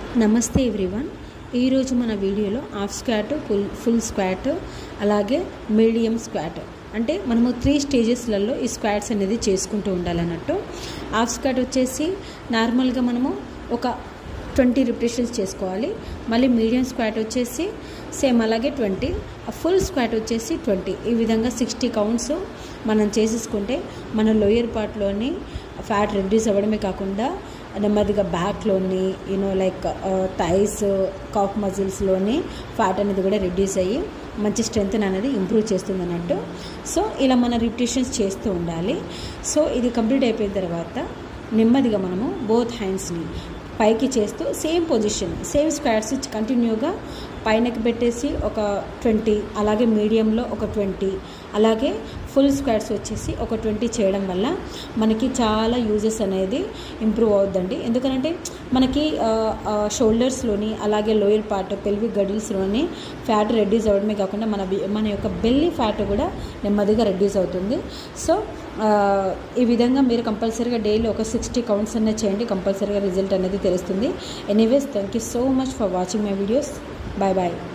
నమస్తే ఎవ్రీవన్. ఈరోజు మన వీడియోలో హాఫ్ స్క్వాట్, ఫుల్ స్క్వాట్, అలాగే మీడియం స్క్వాట్ అంటే మనము 3 స్టేజెస్లలో ఈ స్క్వాట్స్ అనేది చేసుకుంటూ ఉండాలన్నట్టు. హాఫ్ స్క్వాట్ వచ్చేసి నార్మల్గా మనము ఒక 20 రిపిటేషన్స్ చేసుకోవాలి. మళ్ళీ మీడియం స్క్వాట్ వచ్చేసి సేమ్ అలాగే 20, ఫుల్ స్క్వాట్ వచ్చేసి 20. ఈ విధంగా 60 కౌంట్స్ మనం చేసేసుకుంటే మన లోయర్ పార్ట్లోని ఫ్యాట్ రెడ్యూస్ అవ్వడమే కాకుండా నెమ్మదిగా బ్యాక్లోని లైక్ థైస్, కాఫ్ మజిల్స్లోని ఫ్యాట్ అనేది కూడా రెడ్యూస్ అయ్యి మంచి స్ట్రెంగ్త్ అనేది ఇంప్రూవ్ చేస్తుంది అన్నట్టు. సో ఇలా మన రిపిటేషన్స్ చేస్తూ ఉండాలి. సో ఇది కంప్లీట్ అయిపోయిన తర్వాత నెమ్మదిగా మనము బోత్ హ్యాండ్స్ని పైకి చేస్తూ సేమ్ పొజిషన్, సేమ్ స్క్వాట్స్ కంటిన్యూగా పైనకి పెట్టేసి ఒక 20, అలాగే మీడియంలో ఒక 20, అలాగే ఫుల్ స్క్వాట్స్ వచ్చేసి ఒక 20 చేయడం వల్ల మనకి చాలా యూజెస్ అనేది ఇంప్రూవ్ అవుద్దండి. ఎందుకంటే మనకి షోల్డర్స్లోని అలాగే లోయర్ పార్ట్ పెల్విక్ గడిల్స్లోని ఫ్యాట్ రెడ్యూస్ అవ్వడమే కాకుండా మన యొక్క బెల్లీ ఫ్యాట్ కూడా నెమ్మదిగా రెడ్యూస్ అవుతుంది. సో ఈ విధంగా మీరు కంపల్సరీగా డైలీ ఒక 60 కౌంట్స్ అనేది చేయండి. కంపల్సరీగా రిజల్ట్ అనేది తెలుస్తుంది. Anyways, thank you so much for watching my videos. Bye bye.